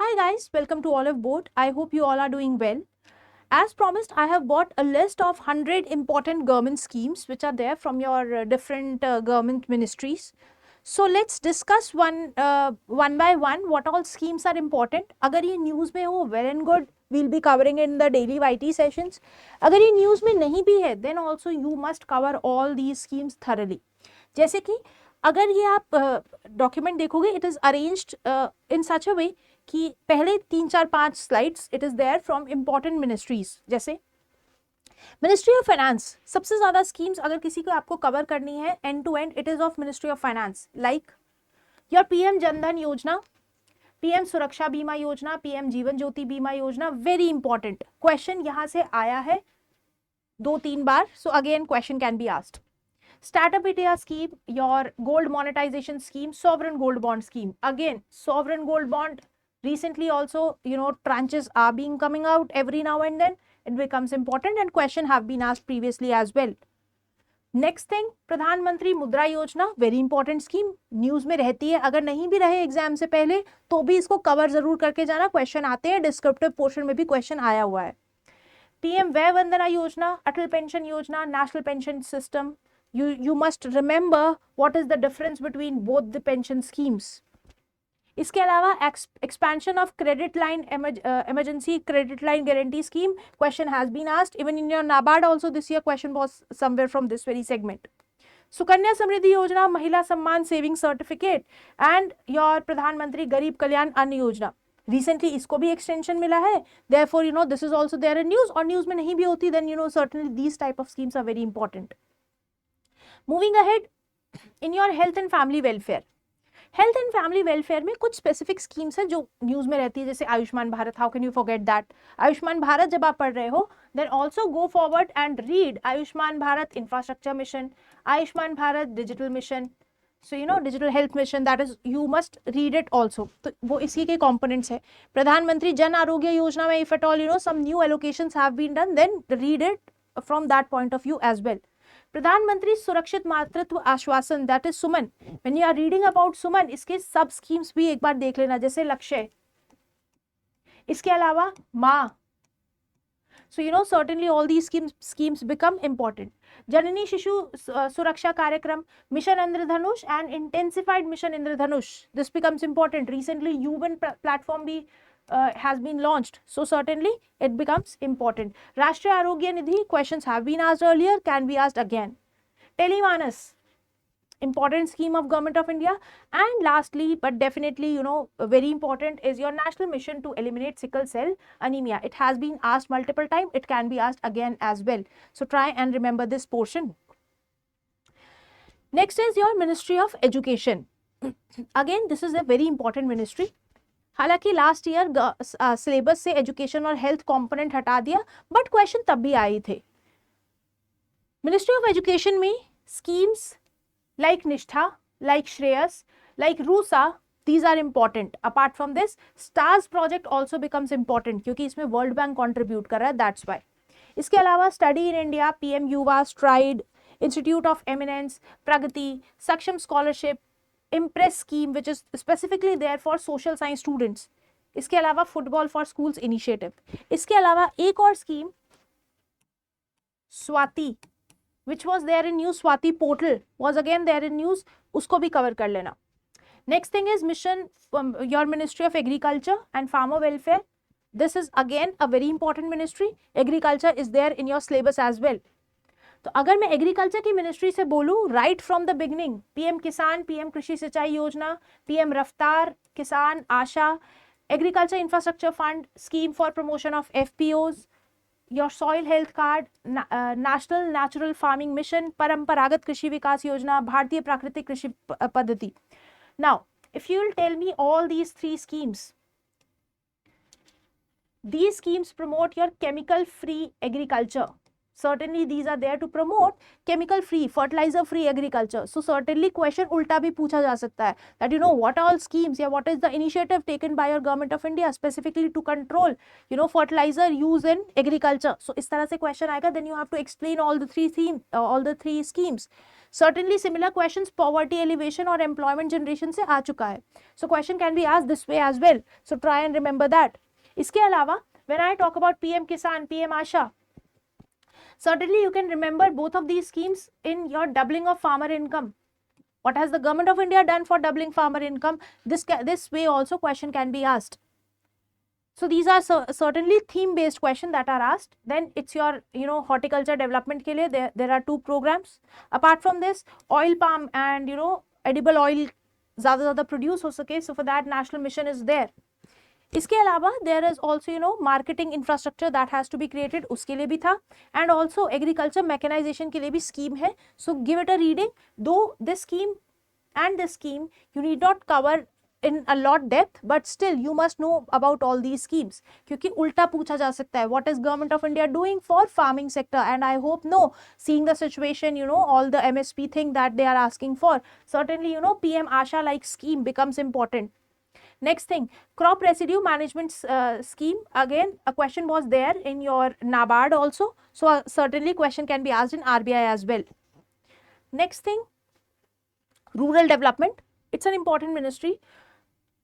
Hi guys, welcome to Oliveboard. I hope you all are doing well. As promised, I have brought a list of 100 important government schemes which are there from your different government ministries. So let's discuss one by one what all schemes are important. अगर ये news में हो, well and good, we'll be covering in the daily YT sessions. अगर ये news में नहीं भी है, then also you must cover all these schemes thoroughly. जैसे कि अगर ये आप डॉक्यूमेंट देखोगे, it is arranged in such a way कि पहले 3-4-5 slides it is there from important ministries. जैसे मिनिस्ट्री ऑफ फाइनेंस, सबसे ज्यादा स्कीम्स अगर किसी को आपको कवर करनी है end to end, it is of ministry of finance. Like your PM Jan Dhan Yojana, PM सुरक्षा बीमा योजना, पीएम जीवन ज्योति बीमा योजना. वेरी इंपॉर्टेंट क्वेश्चन यहाँ से आया है 2-3 बार, so again question can be asked. Startup India scheme, your gold monetization scheme, sovereign gold bond scheme. Again, sovereign gold bond, recently also, tranches are being coming out every now and then. It becomes important and question have been asked previously as well. Next thing, प्रधानमंत्री मुद्रा योजना, very important scheme, news में रहती है. अगर नहीं भी रहे एग्जाम से पहले तो भी इसको कवर जरूर करके जाना, क्वेश्चन आते हैं. डिस्क्रिप्टिव पोर्शन में भी क्वेश्चन आया हुआ है. पीएम वय वंदना योजना, अटल पेंशन योजना, national pension system. You must remember what is the difference between both the pension schemes. इसके अलावा expansion of credit line emergency credit line guarantee scheme, question has been asked. Even in your Nabard also this year question was somewhere from this very segment. Sukanya Samriddhi योजना, महिला सम्मान saving certificate and your प्रधानमंत्री गरीब कल्याण अन्न योजना. Recently इसको भी extension मिला है. therefore this is also there in news, और न्यूज में नहीं भी होती then certainly these type of schemes are very important. Moving ahead, in your health and family welfare. Health and family welfare में कुछ स्पेसिफिक स्कीम्स है जो news में रहती है, जैसे Ayushman Bharat. How can you forget that? Ayushman Bharat जब आप पढ़ रहे हो then also go forward and read Ayushman Bharat infrastructure mission, Ayushman Bharat digital mission, so digital health mission, that is you must read it also. तो वो इसी के कॉम्पोनेंट्स है. प्रधानमंत्री जन आरोग्य योजना में if at all some new allocations have been done, then read it from that point of view as well. प्रधानमंत्री सुरक्षित मातृत्व आश्वासन, that is Suman. When you are reading about सुमन, इसके सब स्कीम्स भी एक बार देख लेना, जैसे लक्ष्य. इसके अलावा MAA, so certainly all these schemes become important. Janani Shishu Suraksha Karyakram, mission Indradhanush and intensified mission Indradhanush, this becomes important. Recently UN platform भी has been launched, so certainly it becomes important. Rashtriya Arogya Nidhi, questions have been asked earlier, can be asked again. Telemanas, important scheme of government of India. And lastly but definitely very important is your national mission to eliminate sickle cell anemia. It has been asked multiple times, it can be asked again as well, so try and remember this portion. Next is your Ministry of Education. Again, this is a very important ministry. हालांकि last year syllabus से education और health component हटा दिया, but question तब भी आए थे. Ministry of education में schemes like Nishtha, like Shreyas, like RUSA, these are important. Apart from this, stars project also becomes important क्योंकि इसमें वर्ल्ड बैंक कॉन्ट्रीब्यूट कर रहा है, दैट्स वाई. इसके अलावा study in India, PM Yuva, stride, institute of eminence, Pragati, Saksham scholarship, impress scheme which is specifically there for social science students. इसके अलावा football for schools initiative. इसके अलावा एक और scheme Swati which was there in news, Swati portal was again there in news, उसको भी cover कर लेना. Next thing is mission your ministry of agriculture and farmer welfare. This is again a very important ministry. Agriculture is there in your syllabus as well. तो अगर मैं agriculture की ministry से बोलूं, right from the beginning, PM Kisan, PM Krishi Sinchai Yojana, PM Raftaar किसान, आशा, agriculture infrastructure fund, scheme for promotion of FPOs, your soil health card, national natural farming mission, Paramparagat Krishi Vikas Yojana, Bharatiya Prakritik Krishi Paddhati. Now if you will tell me all these 3 schemes, these schemes promote your chemical free agriculture. certainly these are there to promote chemical free, fertilizer free agriculture. So certainly question ulta bhi pucha ja sakta hai that what all schemes, what is the initiative taken by your government of India specifically to control fertilizer use in agriculture. So is tarah se question aayega, then you have to explain all the three schemes. Certainly similar questions poverty elevation or employment generation se aa chuka hai. So question can be asked this way as well. So try and remember that. Iske alawa when I talk about PM Kisan, PM Asha, certainly you can remember both of these schemes in your doubling of farmer income. What has the government of India done for doubling farmer income? This way also question can be asked. So these are certainly theme based questions that are asked. Then it's your horticulture development ke liye there are 2 programs. Apart from this, oil palm and edible oil zyada produce ho sake, so for that national mission is there. इसके अलावा there is also marketing infrastructure that has to be created, उसके लिए भी था, and also agriculture mechanization के लिए भी scheme है. So give it a reading. Though this scheme and this scheme you need not cover in a lot depth, but still you must know about all these schemes क्योंकि उल्टा पूछा जा सकता है what is government of India doing for farming sector, and I hope seeing the situation all the MSP thing that they are asking for, certainly PM Asha like scheme becomes important. Next thing, crop residue management scheme. Again, a question was there in your Nabard also. So certainly question can be asked in RBI as well. Next thing, rural development. It's an important ministry.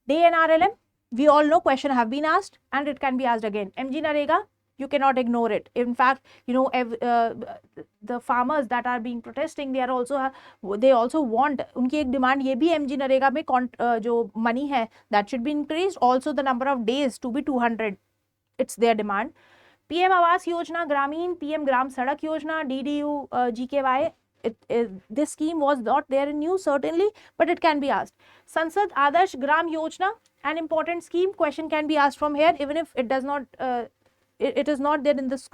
DNRLM, we all know question have been asked and it can be asked again. MG Narega, you cannot ignore it. In fact, the farmers that are being protesting, they also want, उनकी एक demand ये भी MG Narega में जो money है that should be increased, also the number of days to be 200. It's their demand. PM Awas Yojana Gramin, PM Gram Sadak Yojana, DDU GKY. This scheme was not there in news certainly, but it can be asked. Sansad Adarsh Gram Yojana, an important scheme. Question can be asked from here, even if it does not. It is not there in this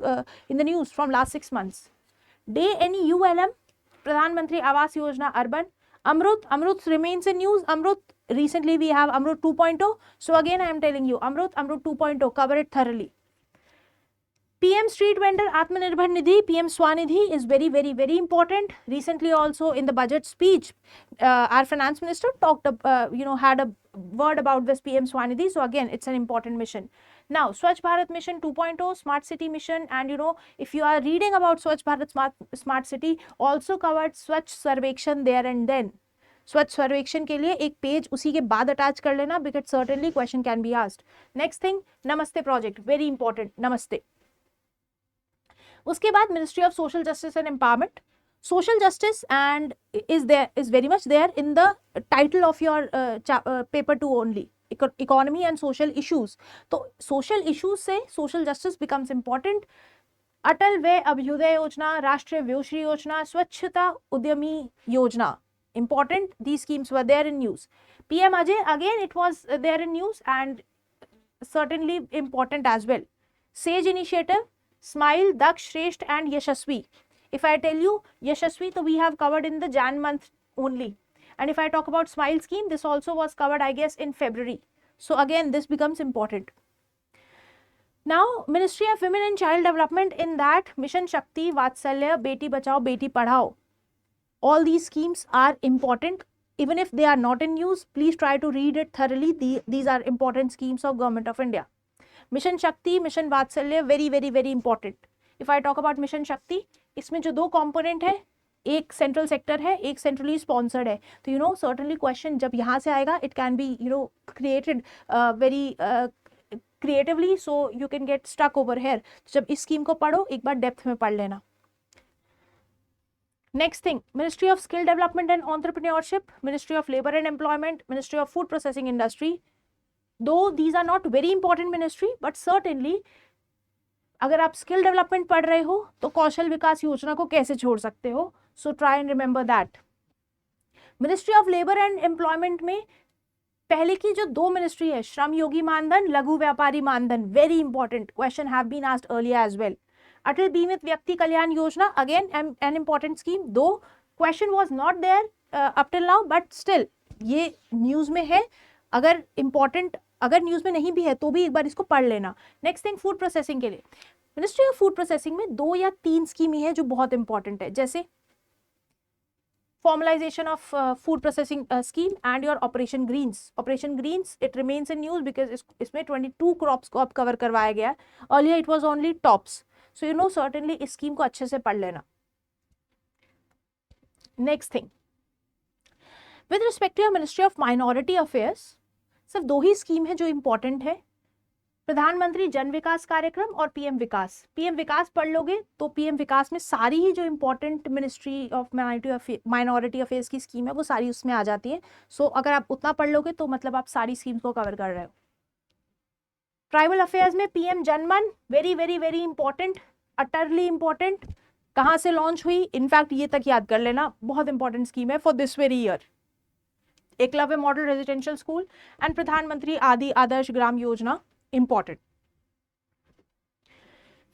in the news from last 6 months. DNULM, Pradhan Mantri Awas Yojana Urban. Amrut remains in news. Amrut, recently we have Amrut 2.0. So again I am telling you, Amrut 2.0, cover it thoroughly. PM Street Vendor Atmanirbhar Nidhi, PM Swanidhi is very, very, very important. Recently also in the budget speech, our finance minister talked, had a word about this PM Swanidhi. So again, it's an important mission. Now, Swachh Bharat Mission 2.0, Smart City Mission, and if you are reading about Swachh Bharat Smart City, also covered Swachh Sarvekshan there and then. स्वच्छ सर्वेक्षण के लिए एक page उसी के बाद attach कर लेना, because certainly question can be asked. Next thing, Namaste project, very important, Namaste. उसके बाद ministry of social justice and empowerment. Social justice and is very much there in the title of your paper 2 only, economy and social issues. तो social issues से social justice becomes important. अटल व्यय अभ्युदय योजना, राष्ट्रीय व्योश्री योजना, स्वच्छता उद्यमी योजना, important. These schemes were there in news. PM Ajay, again it was there in news and certainly important as well. Sage initiative, Smile, Daksh, Shresht and Yashasvi. If I tell you Yashasvi, so we have covered in the Jan month only. And if I talk about Smile scheme, this also was covered, I guess, in February. So again, this becomes important. Now, Ministry of Women and Child Development, in that Mission Shakti, Vatsalya, Beti Bachao, Beti Padhao. All these schemes are important. Even if they are not in news, please try to read it thoroughly. These are important schemes of Government of India. Mission Shakti, Mission Vatsalya, very, very, very important. If I talk about Mission Shakti, इसमें जो 2 component है, एक central sector है, एक centrally sponsored है. तो certainly question जब यहाँ से आएगा, it can be created very creatively, so you can get stuck over here. जब इस scheme को पढ़ो, एक बार depth में पढ़ लेना. Next thing, Ministry of Skill Development and Entrepreneurship, Ministry of Labor and Employment, Ministry of Food Processing Industry. Though these are not very important ministry, but certainly अगर आप स्किल डेवलपमेंट पढ़ रहे हो तो कौशल विकास योजना को कैसे छोड़ सकते हो. So try and remember that. Ministry of labour and employment में पहले की जो 2 मिनिस्ट्री है, Shram Yogi Mandhan, Laghu Vyapari Mandhan, very important, question have been asked earlier as well. Atal Bimit Vyakti Kalyan Yojana, again an important scheme, though question was not there up till now, but still ये news में है. अगर important, अगर न्यूज में नहीं भी है तो भी एक बार इसको पढ़ लेना. नेक्स्ट थिंग, फूड प्रोसेसिंग के लिए मिनिस्ट्री ऑफ फूड प्रोसेसिंग में 2 या 3 स्कीम ही है जो बहुत इंपॉर्टेंट है, जैसे formalization of food processing scheme and your operation greens it remains in news because इसमें 22 crops को अब cover करवाया गया, earlier it was only tops, so you know certainly इस scheme को अच्छे से पढ़ लेना. Next thing, with respect to your Ministry of Minority Affairs, सिर्फ 2 ही स्कीम है जो इंपॉर्टेंट है, प्रधानमंत्री जन विकास कार्यक्रम और पीएम विकास. पीएम विकास पढ़ लोगे तो पीएम विकास में सारी ही जो important ministry of minority affairs की स्कीम है वो सारी उसमें आ जाती है. सो अगर आप उतना पढ़ लोगे तो मतलब आप सारी स्कीम्स को कवर कर रहे हो. ट्राइबल अफेयर्स में पीएम जनमन, very very very important, utterly important. कहाँ से लॉन्च हुई, इनफैक्ट ये तक याद कर लेना, बहुत इंपॉर्टेंट स्कीम है for this very year. Eklavya model residential school and प्रधानमंत्री आदि आदर्श ग्राम योजना इंपॉर्टेंट.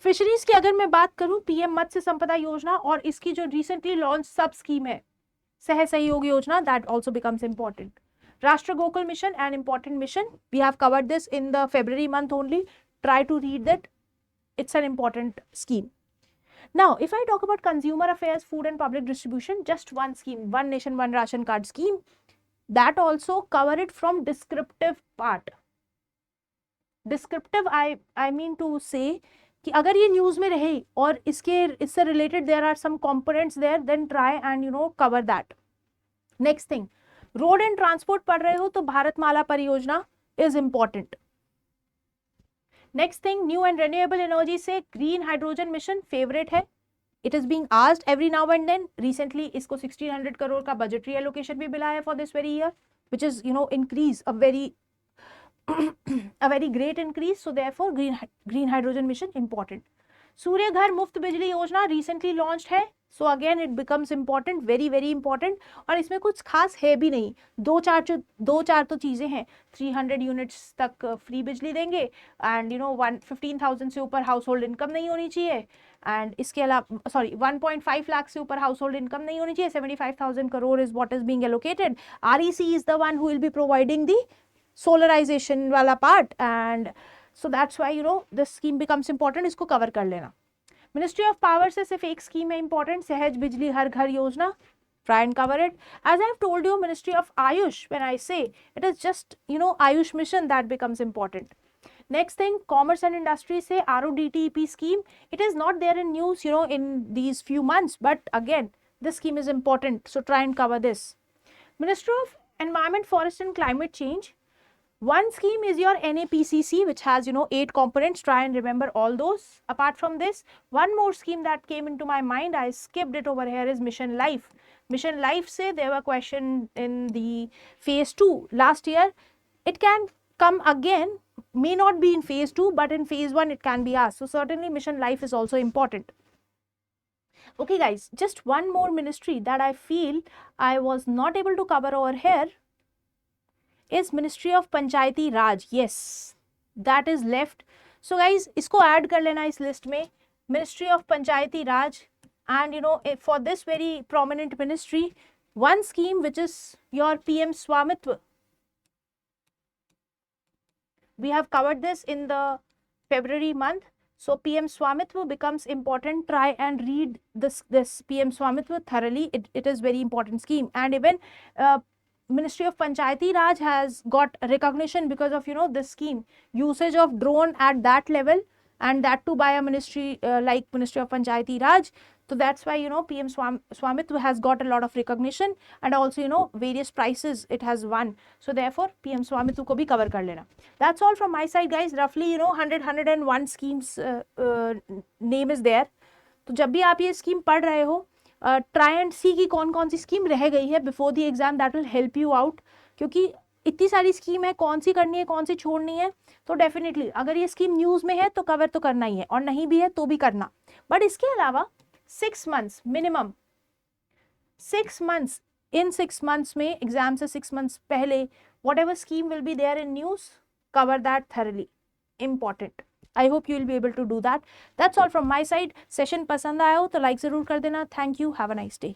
फिशरीज की अगर मैं बात करूं, पीएम मत्स्य संपदा योजना और इसकी जो रिसेंटली लॉन्च सब स्कीम है सह सहयोग योजना, that also becomes important. Rashtra Gokul mission an important mission, we have covered this in the February month only, try to read that, it's an important scheme. Now if I talk about consumer affairs, food and public distribution, just one scheme, one nation one ration card scheme, that also cover it from descriptive part. Descriptive I mean to say कि अगर ये news में रहे और इससे related there are some components there, then try and you know cover that. Next thing, road and transport पढ़ रहे हो तो Bharatmala Pariyojana is important. Next thing, new and renewable energy से ग्रीन हाइड्रोजन मिशन फेवरेट है. It is being asked every now and then. Recently इसको 1600 करोड़ का budgetary allocation भी मिला है for this very year, which is you know increase a very great increase, so therefore green hydrogen mission important. सूर्य घर मुफ्त बिजली योजना recently launched है, so again it becomes important, very very important. और इसमें कुछ खास है भी नहीं, दो चार तो चीजें हैं. 300 यूनिट्स तक फ्री बिजली देंगे एंड यू नो 15,000 से ऊपर हाउस होल्ड इनकम नहीं होनी चाहिए, एंड इसके अलावा 1.5 लाख से ऊपर हाउस होल्ड इनकम नहीं होनी चाहिए. 75,000 crore is what is being allocated. REC is the one who will be providing the solarization वाला part, and so that's why you know this scheme becomes important. इसको cover कर लेना. मिनिस्ट्री ऑफ पावर से सिर्फ एक स्कीम है important, सहज बिजली हर घर योजना. Try and cover it. As I have told you, Ministry of Ayush, when I say it is just you know Ayush mission, that becomes important. Next thing, commerce and industry से RODTEP scheme. It is not there in news you know in these few months, but again this scheme is important, so try and cover this. Ministry of Environment, Forest and Climate Change. One scheme is your NAPCC, which has you know 8 components. Try and remember all those. Apart from this, one more scheme that came into my mind, I skipped it over here, is Mission Life. Mission Life say there were question in the phase 2 last year. It can come again, may not be in phase 2, but in phase 1 it can be asked. So certainly Mission Life is also important. Okay guys, just one more ministry that I feel I was not able to cover over here is Ministry of Panchayati Raj. Yes, that is left. So guys, इसको add कर लेना इस list में, Ministry of Panchayati Raj. And you know for this very prominent ministry, one scheme which is your PM Swamitva. We have covered this in the February month. So PM Swamitva becomes important. Try and read this PM Swamitva thoroughly. It is very important scheme. And even Ministry of Panchayati Raj has got recognition because of you know this scheme, usage of drone at that level, and that too by a ministry like Ministry of Panchayati Raj. So that's why you know PM Swamitva has got a lot of recognition, and also you know various prizes it has won. So therefore PM Swamitva को भी cover कर लेना. That's all from my side guys. Roughly you know 101 schemes name is there. तो जब भी आप ये scheme पढ़ रहे हो, ट्राई एंड सी की कौन कौन सी स्कीम रह गई है before the exam, that will help you out. क्योंकि इतनी सारी स्कीम है, कौन सी करनी है कौन सी छोड़नी है, तो डेफिनेटली अगर ये स्कीम न्यूज़ में है तो कवर तो करना ही है, और नहीं भी है तो भी करना. बट इसके अलावा 6 months मिनिमम, 6 months, इन 6 months में एग्जाम से 6 months पहले whatever scheme will be there in news, cover that thoroughly. Important. I hope you will be able to do that. That's all from my side. Session पसंद आया हो तो like ज़रूर कर देना. Thank you. Have a nice day.